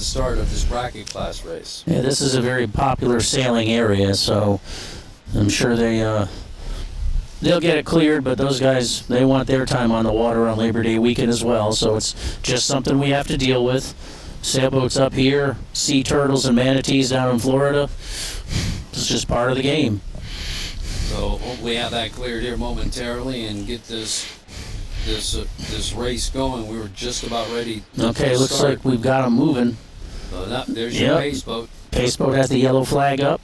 the start of this bracket class race. Yeah, this is a very popular sailing area, so I'm sure they'll get it cleared, but those guys, they want their time on the water on Labor Day weekend as well, so it's just something we have to deal with. Sailboats up here, sea turtles and manatees down in Florida. It's just part of the game. So hopefully have that cleared here momentarily and get this race going. We were just about ready to Okay, looks start. like we've got them moving. So there's your pace boat. Pace boat has the yellow flag up.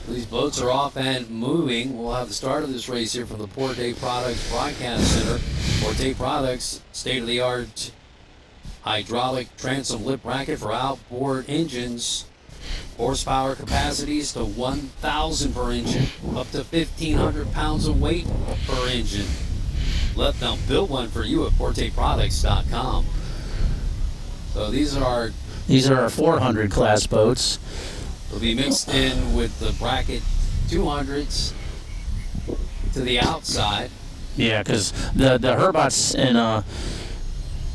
These boats are off and moving. We'll have the start of this race here from the Porte Products Broadcast Center. Porte Products, state-of-the-art hydraulic transom lip bracket for outboard engines. Horsepower capacities to 1,000 per engine, up to 1,500 pounds of weight per engine. Let them build one for you at PorteProducts.com. So these are our 400 class boats. Will be mixed in with the bracket 200s to the outside. Yeah, because the Herbots and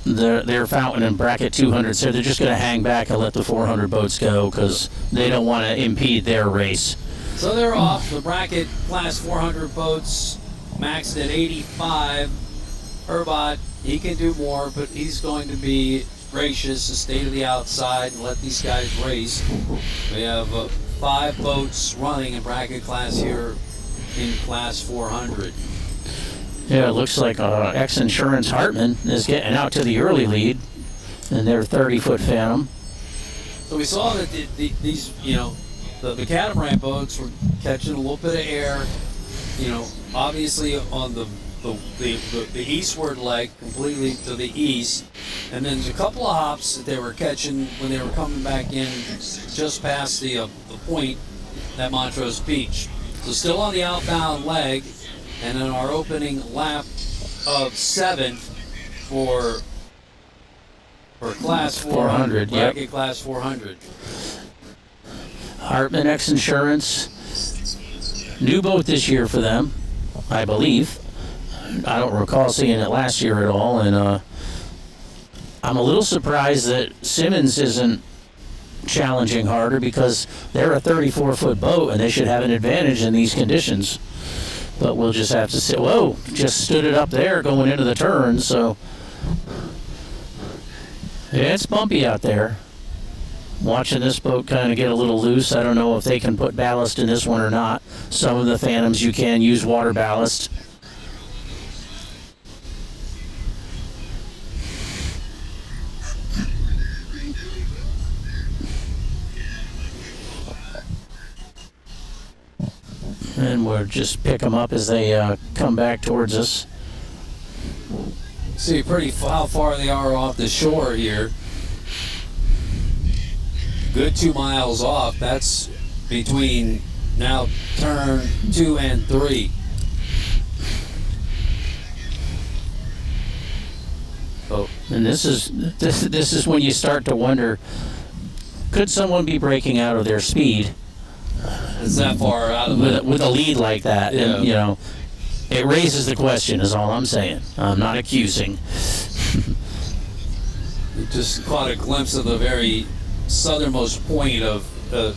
their fountain and bracket 200s, so they're just going to hang back and let the 400 boats go because they don't want to impede their race. So they're off. The bracket class 400 boats maxed at 85. Herbot, he can do more, but he's going to be gracious to stay to the outside and let these guys race. We have 5 boats running in bracket class here in class 400. Yeah, it looks like XINSURANCE Hartman is getting out to the early lead in their 30-foot Phantom. So we saw that these, the catamaran boats were catching a little bit of air, obviously on the eastward leg, completely to the east, and then a couple of hops that they were catching when they were coming back in just past the point at Montrose Beach. So still on the outbound leg, and then our opening lap of 7 for class 400, bracket class 400. Hartman XINSURANCE, new boat this year for them, I believe. I don't recall seeing it last year at all, and I'm a little surprised that Simmons isn't challenging harder because they're a 34-foot boat and they should have an advantage in these conditions. But we'll just have to say, whoa, just stood it up there going into the turn, so yeah, it's bumpy out there. Watching this boat kind of get a little loose. I don't know if they can put ballast in this one or not. Some of the Phantoms you can use water ballast. And we'll just pick them up as they come back towards us. See how far they are off the shore here. Good 2 miles off. That's between now turn 2 and 3. Oh, and this is when you start to wonder, could someone be breaking out of their speed? It's that far out of with a lead like that, yeah. And it raises the question. Is all I'm saying. I'm not accusing. We just caught a glimpse of the very southernmost point of the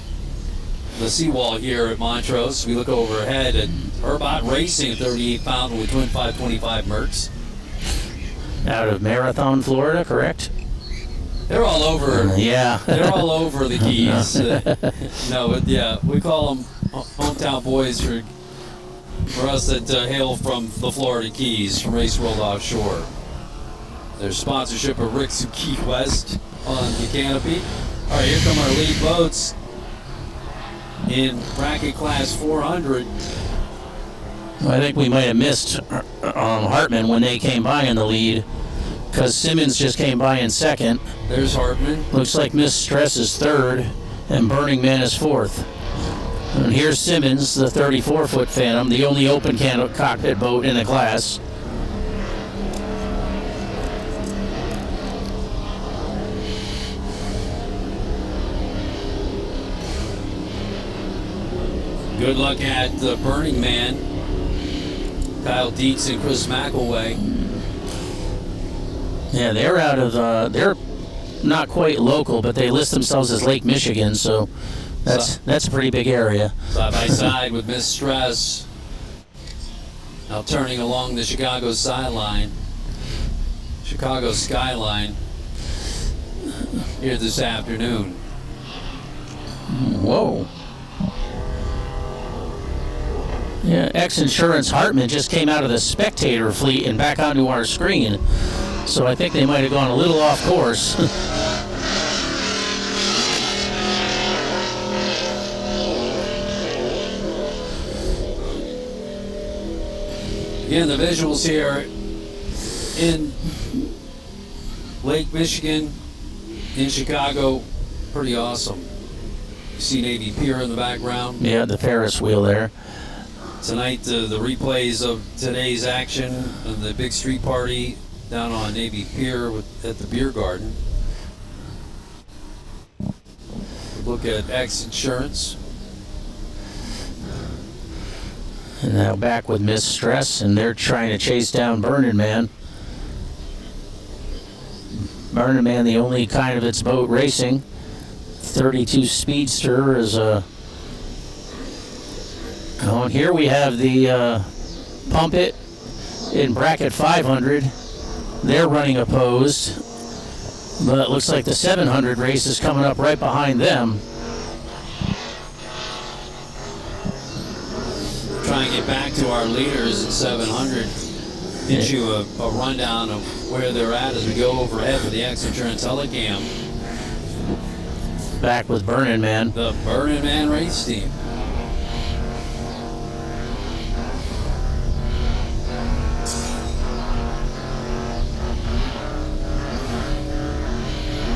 seawall here at Montrose. We look overhead at Herbot Racing, a 38-pounder with twin 525 Mercs. Out of Marathon, Florida, correct? They're all over. Yeah. They're all over the Keys. We call them hometown boys for us that hail from the Florida Keys, from Race World Offshore. There's sponsorship of Rick's Key West on the canopy. All right, here come our lead boats in bracket class 400. I think we might have missed Hartman when they came by in the lead, because Simmons just came by in second. There's Hartman. Looks like Miss Stress is third, and Burning Man is fourth. And here's Simmons, the 34-foot Phantom, the only open cockpit boat in the class. Good luck at the Burning Man. Kyle Dietz and Chris McElway. Yeah, they're out of they're not quite local, but they list themselves as Lake Michigan, so that's a pretty big area. Side by side with Miss Stress. Now turning along the Chicago skyline here this afternoon. Whoa. Yeah, XINSURANCE Hartman just came out of the spectator fleet and back onto our screen. So I think they might have gone a little off course. Again, the visuals here in Lake Michigan, in Chicago, pretty awesome. You see Navy Pier in the background. Yeah, the Ferris wheel there. Tonight, the replays of today's action and the big street party down on Navy Pier at the beer garden. Look at XINSURANCE. And now back with Miss Stress, and they're trying to chase down Burning Man. Burning Man, the only kind of its boat racing. 32 Speedster is a... Oh, and here we have the Pump It in bracket 500. They're running opposed, but it looks like the 700 race is coming up right behind them. Try and get back to our leaders at 700. Get you a rundown of where they're at as we go overhead with the XINSURANCE Telecam. Back with Burning Man. The Burning Man race team.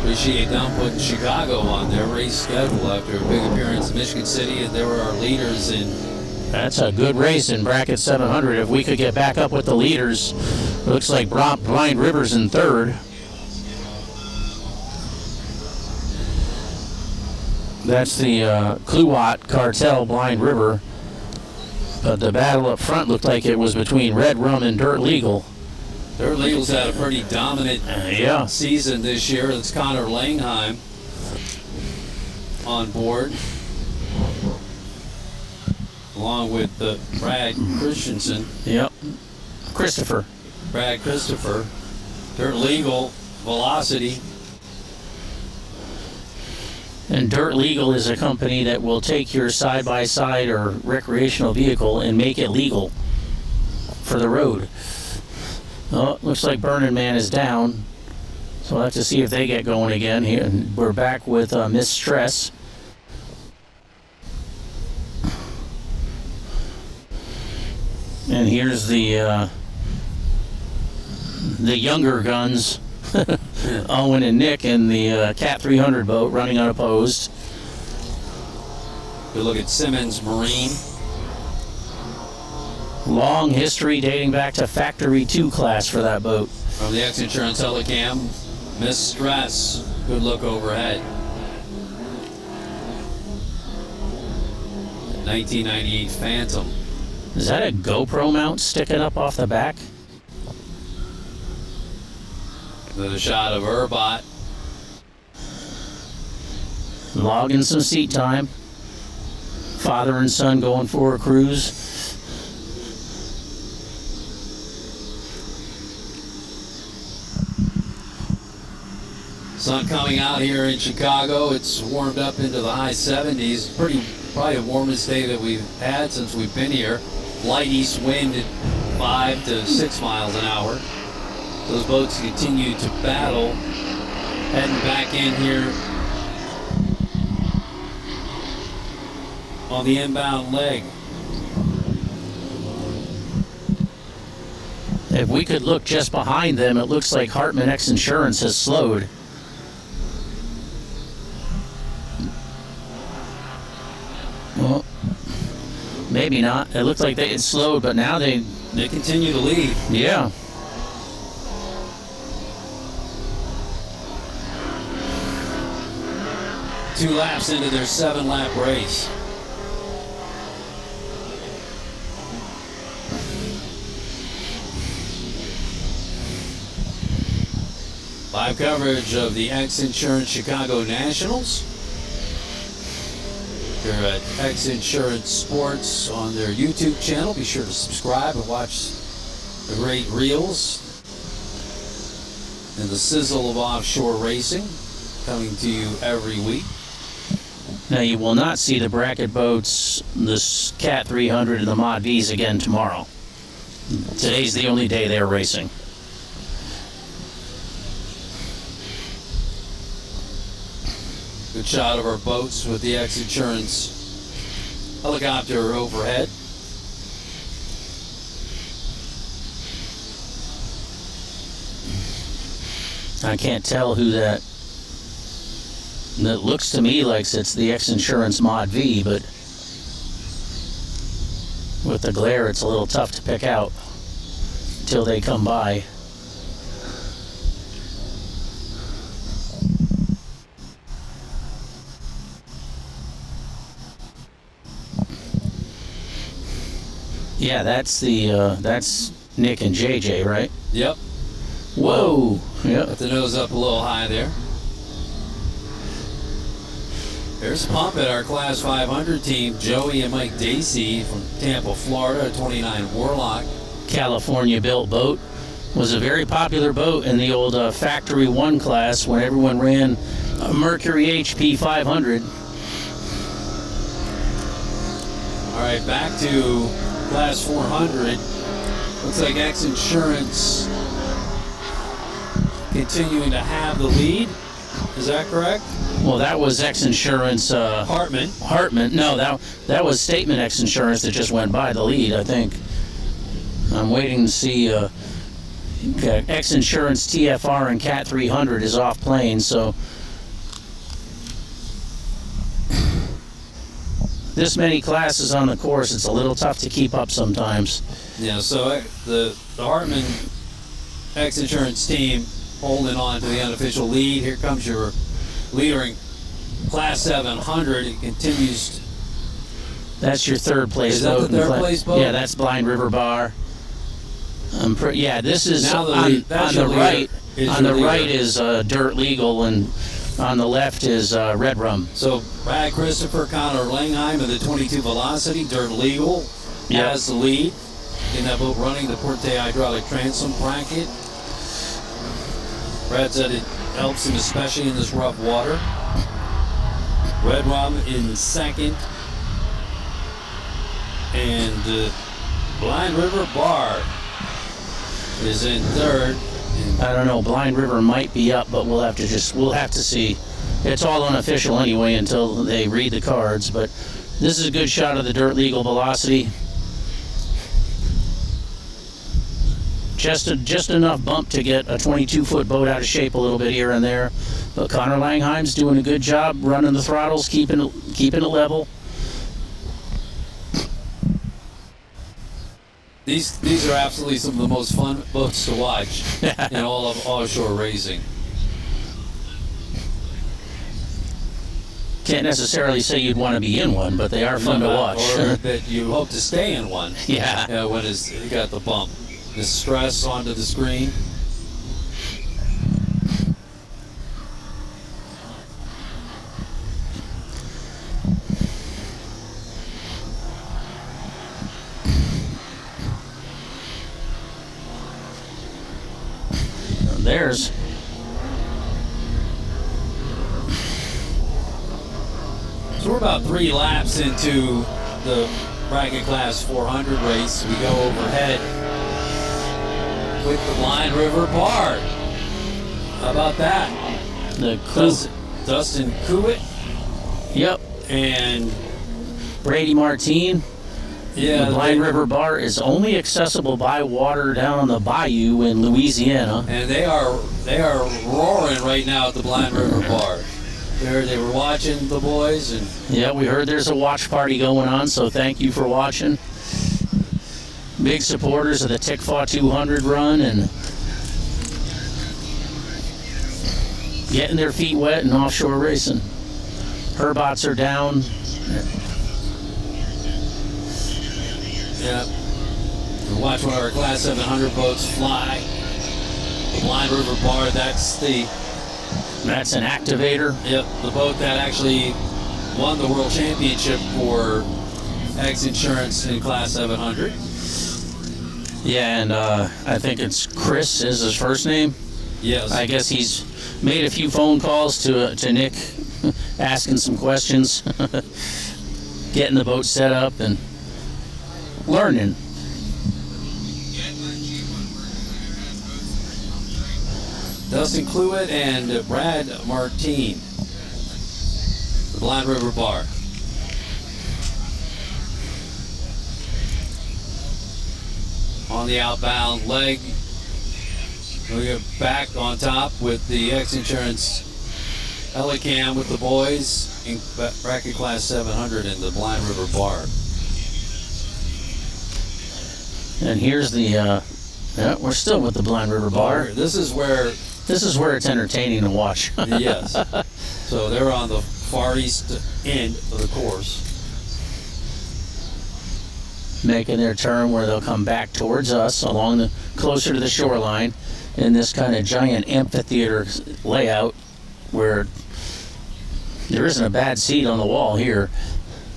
Appreciate them putting Chicago on their race schedule after a big appearance in Michigan City, and they were our leaders in. That's a good race in bracket 700. If we could get back up with the leaders, it looks like Blind River's in third. That's the Kluwat Cartel Blind River. But the battle up front looked like it was between Red Rum and Dirt Legal. Dirt Legal's had a pretty dominant season this year. It's Connor Langheim on board, along with Brad Christensen. Yep. Christopher. Brad Christopher. Dirt Legal, Velocity. And Dirt Legal is a company that will take your side-by-side or recreational vehicle and make it legal for the road. Oh, looks like Burning Man is down. So we'll have to see if they get going again here. And we're back with Miss Stress. And here's the younger guns, Owen and Nick, in the Cat 300 boat running unopposed. Good look at Simmons Marine. Long history dating back to Factory 2 class for that boat. From the XINSURANCE Telecam, Miss Stress. Good look overhead. 1998 Phantom. Is that a GoPro mount sticking up off the back? Another shot of Urbot. Logging some seat time. Father and son going for a cruise. Sun coming out here in Chicago. It's warmed up into the high 70s. Probably the warmest day that we've had since we've been here. Light east wind at 5 to 6 miles an hour. Those boats continue to battle. Heading back in here on the inbound leg. If we could look just behind them, it looks like Hartman XINSURANCE has slowed. Well, maybe not. It looked like they had slowed, but now they continue to lead. Yeah. Two laps into their 7-lap race. coverage of the X Insurance Chicago Nationals. They're at X Insurance Sports on their YouTube channel. Be sure to subscribe and watch the great reels and the sizzle of offshore racing coming to you every week. Now, you will not see the bracket boats, the Cat 300 and the Mod Vs again tomorrow. Today's the only day they're racing. Good shot of our boats with the X Insurance helicopter overhead. I can't tell who that. It looks to me like it's the X Insurance Mod V, but with the glare, it's a little tough to pick out until they come by. Yeah, that's Nick and JJ, right? Yep. Whoa. Yep. Got the nose up a little high there. There's Pump at our Class 500 team. Joey and Mike Dacey from Tampa, Florida, 29 Warlock. California-built boat. Was a very popular boat in the old Factory 1 class when everyone ran a Mercury HP 500. All right, back to Class 400. Looks like X Insurance continuing to have the lead. Is that correct? Well, that was X Insurance. Hartman. Hartman. No, that was Statement X Insurance that just went by the lead, I think. I'm waiting to see. X Insurance TFR and Cat 300 is off plane, so this many classes on the course, it's a little tough to keep up sometimes. Yeah, so the Hartman X Insurance team holding on to the unofficial lead. Here comes your leader in Class 700. It continues. That's your third place boat. Is that the third place boat? Yeah, that's Blind River Bar. Yeah, this is now on the right. On the right is Dirt Legal, and on the left is Red Rum. So Brad Christopher, Connor Langheim of the 22 Velocity, Dirt Legal has the lead in that boat running the Porte hydraulic transom bracket. Brad said it helps him especially in this rough water. Red Rum in second, and Blind River Bar is in third. I don't know. Blind River might be up, but we'll have to see. It's all unofficial anyway until they read the cards. But this is a good shot of the Dirt Legal Velocity. Just enough bump to get a 22-foot boat out of shape a little bit here and there. But Connor Langheim's doing a good job running the throttles, keeping it level. These are absolutely some of the most fun boats to watch in all of offshore racing. Can't necessarily say you'd want to be in one, but they are fun to watch. Or that you hope to stay in one. Yeah. When you got the bump. The stress onto the screen. There's. So we're about 3 laps into the bracket class 400 race. We go overhead with the Blind River Bar. How about that? Dustin Kuwit. Yep. And Brady Martine. Yeah, the Blind River Bar is only accessible by water down on the bayou in Louisiana. And they are roaring right now at the Blind River Bar. They were watching the boys, and yeah, we heard there's a watch party going on, so thank you for watching. Big supporters of the Tickfaw 200 run and getting their feet wet in offshore racing. Herbots are down. Yeah. We watch one of our Class 700 boats fly. The Blind River Bar, that's the That's an activator. Yep, the boat that actually won the world championship for XINSURANCE in Class 700. Yeah, and I think it's Chris is his first name. Yes. I guess he's made a few phone calls to Nick, asking some questions, getting the boat set up, and learning. Dustin Cluett and Brad Martine, the Blind River Bar. On the outbound leg, we get back on top with the XINSURANCE Helicam with the boys in bracket class 700 in the Blind River Bar. And here's the, yeah, we're still with the Blind River Bar. This is where it's entertaining to watch. yes. So they're on the far east end of the course. Making their turn where they'll come back towards us along the closer to the shoreline in this kind of giant amphitheater layout where there isn't a bad seat on the wall here.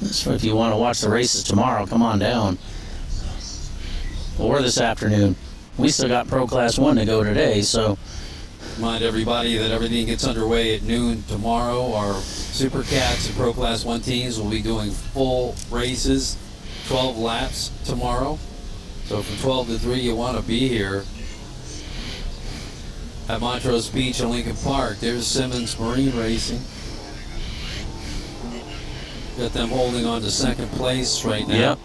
So if you want to watch the races tomorrow, come on down. Or this afternoon. We still got Pro Class 1 to go today, so Remind everybody that everything gets underway at noon tomorrow. Our Super Cats and Pro Class 1 teams will be doing full races, 12 laps tomorrow. So from 12 to 3, you want to be here at Montrose Beach and Lincoln Park. There's Simmons Marine Racing. Got them holding on to second place right now. Yep.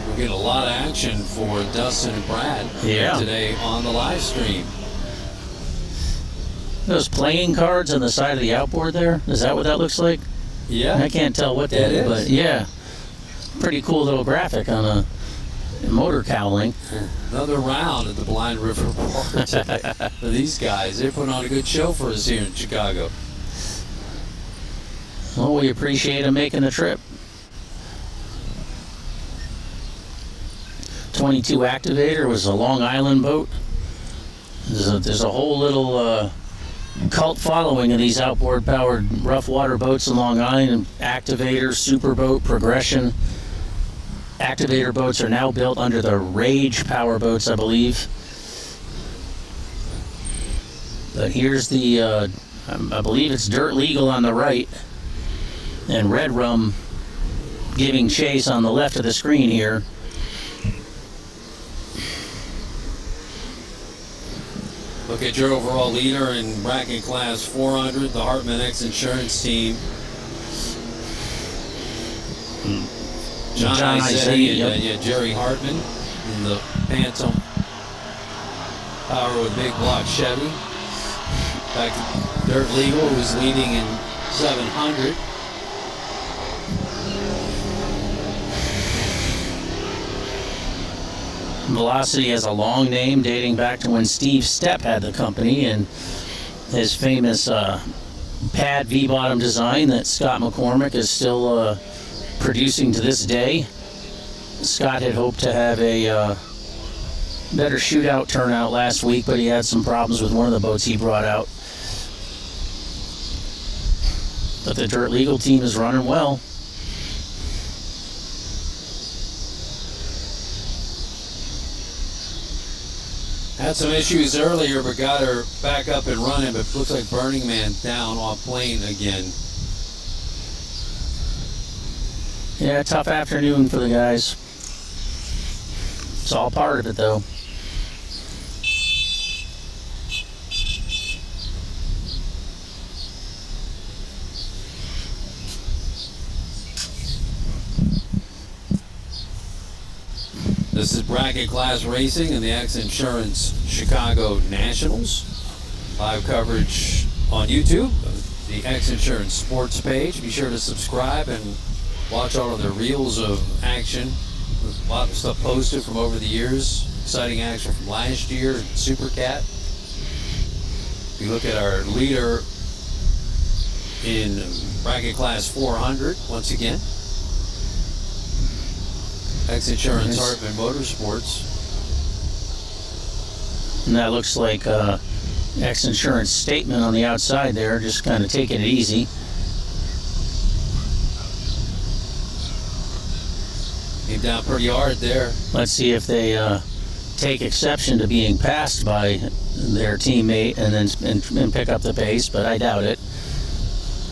We're getting a lot of action for Dustin and Brad today on the live stream. Those playing cards on the side of the outboard there, is that what that looks like? Yeah. I can't tell what that is, but yeah. Pretty cool little graphic on a motor cowling. Another round at the Blind River Bar today for these guys. They're putting on a good show for us here in Chicago. Well, we appreciate them making the trip. 22 Activator was a Long Island boat. There's a whole little cult following of these outboard powered rough water boats in Long Island. Activator, Superboat, Progression. Activator boats are now built under the Rage power boats, I believe. But here's the, I believe it's Dirt Legal on the right, and Red Rum giving chase on the left of the screen here. Look at your overall leader in bracket class 400, the Hartman XINSURANCE team. John Isetti and Jerry Hartman in the Phantom Power with Big Block Chevy. Back to Dirt Legal, who's leading in 700. Velocity has a long name dating back to when Steve Stepp had the company, and his famous pad V-bottom design that Scott McCormick is still producing to this day. Scott had hoped to have a better shootout turnout last week, but he had some problems with one of the boats he brought out. But the Dirt Legal team is running well. Had some issues earlier, but got her back up and running, but looks like Burning Man down off plane again. Yeah, tough afternoon for the guys. It's all part of it, though. This is bracket class racing in the XINSURANCE Chicago Nationals. Live coverage on YouTube, the XINSURANCE Sports page. Be sure to subscribe and watch all of the reels of action. There's a lot of stuff posted from over the years. Exciting action from last year at Super Cat. If you look at our leader in bracket class 400, once again, X-Insurance Hartman Motorsports. And that looks like X-Insurance statement on the outside there, just kind of taking it easy. Came down pretty hard there. Let's see if they take exception to being passed by their teammate and then and pick up the pace, but I doubt it.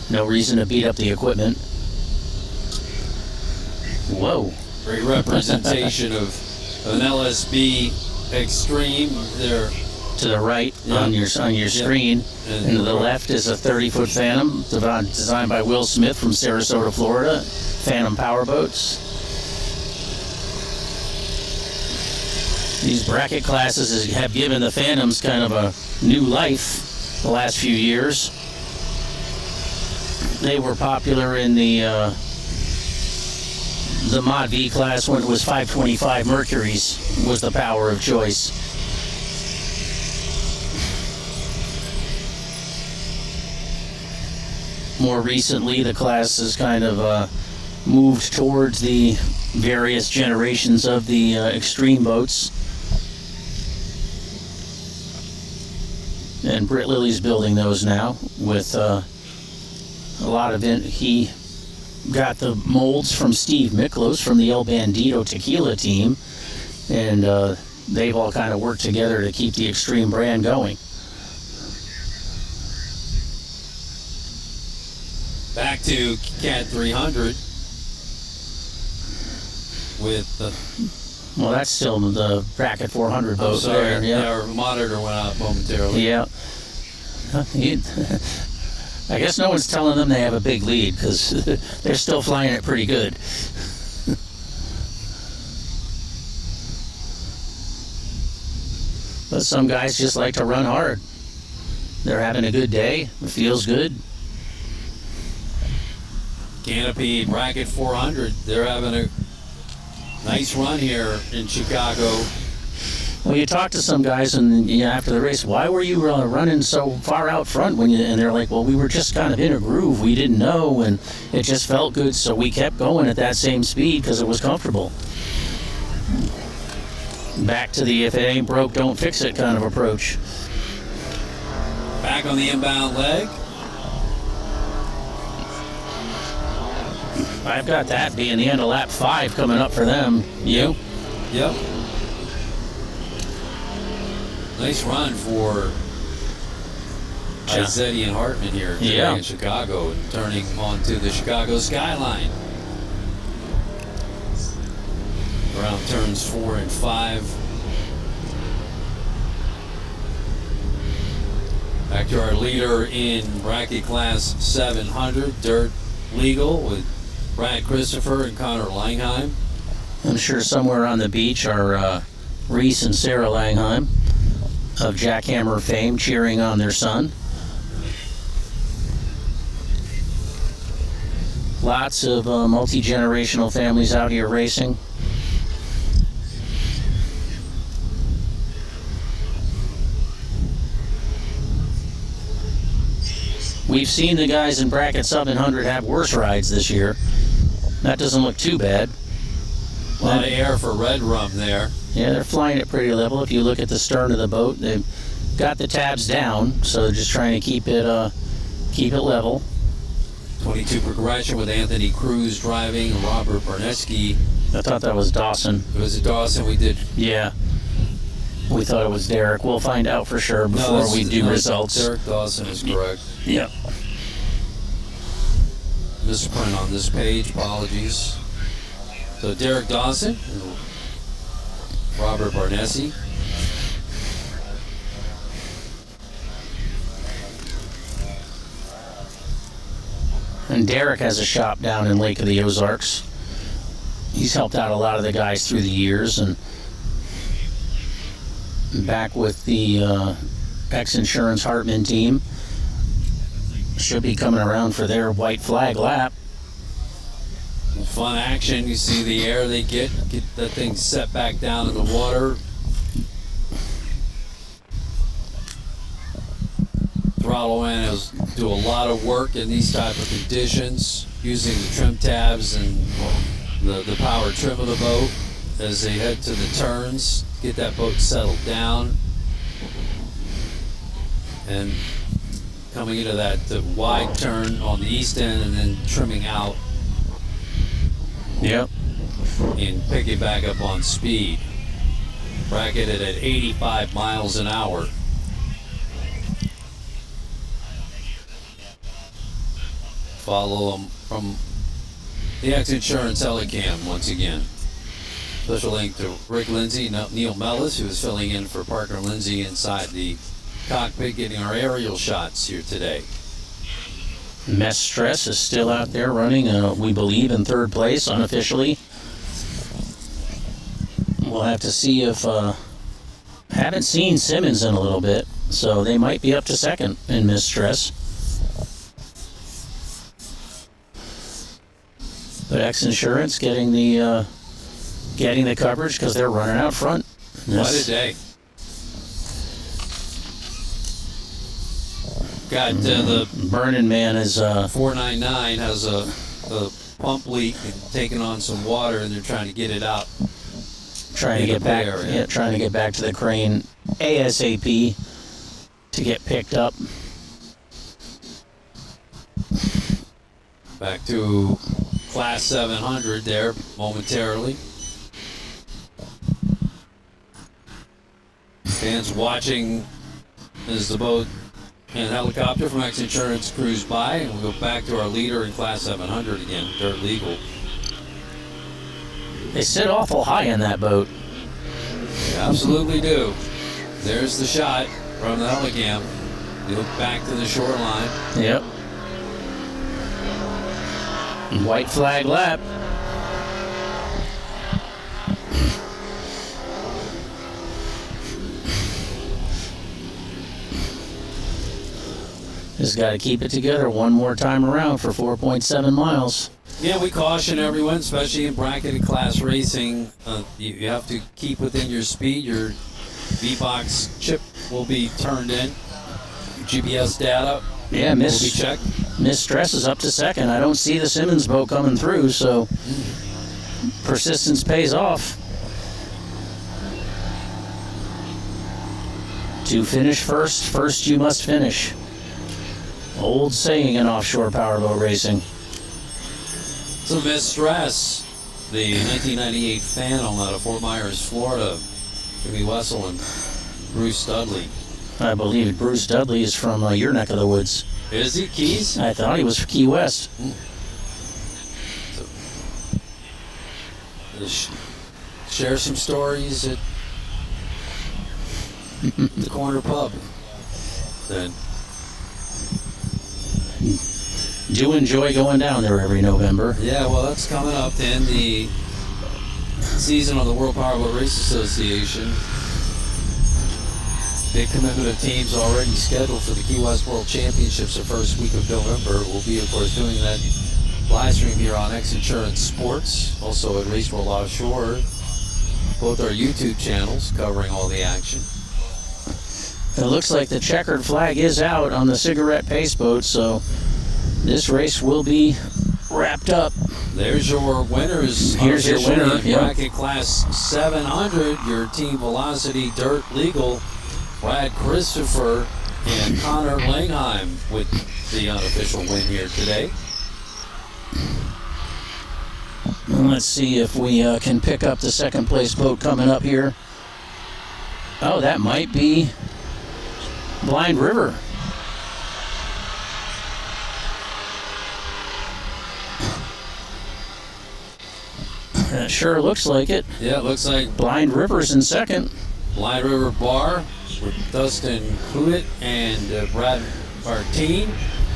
No reason to beat up the equipment. Whoa. Great representation of an LSB Extreme there. To the right on your screen, and to the left is a 30-foot Phantom designed by Will Smith from Sarasota, Florida. Phantom Powerboats. These bracket classes have given the Phantoms kind of a new life the last few years. They were popular in the Mod V class when it was 525 Mercuries was the power of choice. More recently, the class has kind of moved towards the various generations of the extreme boats. And Britt Lilly's building those now with a lot of it. He got the molds from Steve Miklos from the El Bandito Tequila team, and they've all kind of worked together to keep the Extreme brand going. Back to Cat 300 with the... Well, that's still the Bracket 400 boat. I'm sorry, there. Yeah. Our monitor went out momentarily. Yeah. I guess no one's telling them they have a big lead because they're still flying it pretty good. But some guys just like to run hard. They're having a good day. It feels good. Canopy Bracket 400. They're having a nice run here in Chicago. Well, you talk to some guys and after the race, why were you running so far out front and they're like, well, we were just kind of in a groove. We didn't know, and it just felt good, so we kept going at that same speed because it was comfortable. Back to the if it ain't broke, don't fix it kind of approach. Back on the inbound leg. I've got that being the end of lap 5 coming up for them. You? Yep. Nice run for Izzetti and Hartman here today in Chicago, and turning onto the Chicago skyline. Around turns 4 and 5. Back to our leader in bracket class 700, Dirt Legal, with Brad Christopher and Connor Langheim. I'm sure somewhere on the beach are Reese and Sarah Langheim of Jackhammer fame cheering on their son. Lots of multi-generational families out here racing. We've seen the guys in bracket 700 have worse rides this year. That doesn't look too bad. A lot of air for Red Rum there. Yeah, they're flying it pretty level. If you look at the stern of the boat, they've got the tabs down, so they're just trying to keep it level. 22 progression with Anthony Cruz driving, Robert Bernetsky. I thought that was Dawson. Was it Dawson? We did. Yeah. We thought it was Derek. We'll find out for sure before we do results. Derek Dawson is correct. Yeah. Misprint on this page. Apologies. So Derek Dawson, Robert Barnessi. And Derek has a shop down in Lake of the Ozarks. He's helped out a lot of the guys through the years, and back with the X-Insurance Hartman team. Should be coming around for their white flag lap. Fun action. You see the air they get that thing set back down in the water. Throttle in do a lot of work in these type of conditions using the trim tabs and the power trim of the boat. as they head to the turns, get that boat settled down. And coming into that wide turn on the east end and then trimming out Yep. and picking back up on speed. Bracketed at 85 miles an hour. Follow them from the XINSURANCE Helicam once again. Special link to Rick Lindsay, Neil Mellis, who is filling in for Parker Lindsay inside the cockpit, getting our aerial shots here today. Mess Stress is still out there running, we believe, in third place unofficially. We'll have to see if... haven't seen Simmons in a little bit, so they might be up to second in Miss Stress. But XINSURANCE getting the coverage because they're running out front. What a day. Got the Burning Man is 499 has a pump leak and taking on some water, and they're trying to get it out. trying to get back. Yeah, trying to get back to the crane ASAP to get picked up. Back to Class 700 there momentarily. Fans watching as the boat and helicopter from XINSURANCE cruise by, and we'll go back to our leader in Class 700 again, Dirt Legal. They sit awful high in that boat. They absolutely do. There's the shot from the helicam. You look back to the shoreline. Yep. White flag lap. Just got to keep it together one more time around for 4.7 miles. Yeah, we caution everyone, especially in bracketed class racing, you have to keep within your speed. Your V-Box chip will be turned in. GPS data Yeah, will be checked. Miss Stress is up to second. I don't see the Simmons boat coming through, so persistence pays off. To finish first you must finish. Old saying in offshore powerboat racing. So Miss Stress, the 1998 Phantom out of Fort Myers, Florida, Jimmy Wessel and Bruce Dudley. I believe Bruce Dudley is from your neck of the woods. Is he Keys? I thought he was from Key West. So, share some stories at the corner pub. Then Do enjoy going down there every November. yeah, well, that's coming up to end the season on the World Powerboat Race Association. Big commitment of teams already scheduled for the Key West World Championships the first week of November. We'll be, of course, doing that live stream here on XINSURANCE Sports, also at Race World Offshore, both our YouTube channels covering all the action. It looks like the checkered flag is out on the cigarette pace boat, so this race will be wrapped up. There's your winners. Here's your winner, in yeah. bracket class 700. Your Team Velocity Dirt Legal, Brad Christopher and Connor Langheim with the unofficial win here today. Let's see if we can pick up the second place boat coming up here. Oh, that might be Blind River. That sure looks like it. Yeah, it looks like Blind River's in second. Blind River Bar with Dustin Huitt and Brad Martine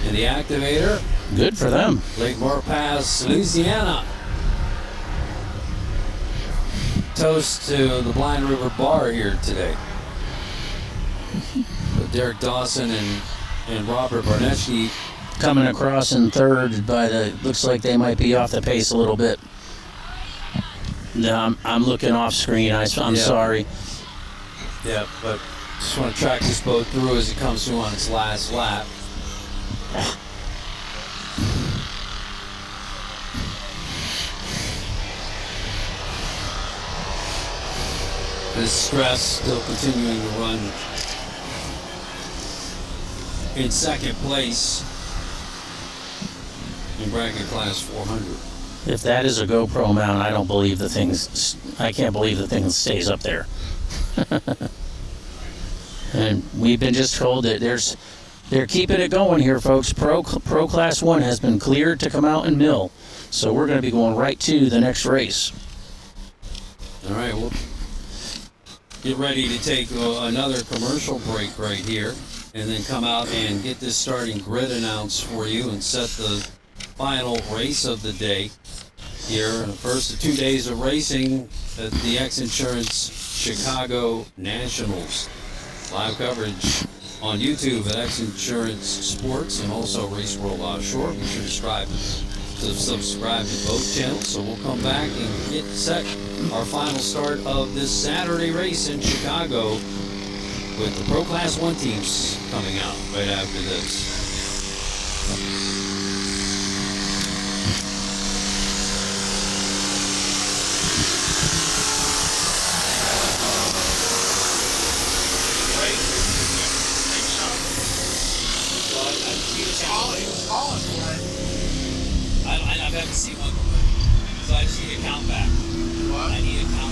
in the activator. Good for them. Lake Pass, Louisiana. Toast to the Blind River Bar here today. With Derek Dawson and Robert Barnecki Coming across in third by the, looks like they might be off the pace a little bit. No, I'm looking off screen. I'm Yeah. sorry. Yeah, but just want to track this boat through as it comes through on its last lap. This stress still continuing to run in second place in bracket class 400. If that is a GoPro mount, I don't believe the thing's. I can't believe the thing stays up there. And we've been just told that they're keeping it going here, folks. Pro Class 1 has been cleared to come out and mill. So we're going to be going right to the next race. All right, we'll get ready to take another commercial break right here and then come out and get this starting grid announced for you and set the final race of the day here. The first of 2 days of racing at the XINSURANCE Chicago Nationals. Live coverage on YouTube at XINSURANCE Sports and also Race World Offshore. Be sure to subscribe to both channels. So we'll come back and get set our final start of this Saturday race in Chicago with the Pro Class 1 teams coming out right after this. I've had to see one, so I just need to count back. What? I need to count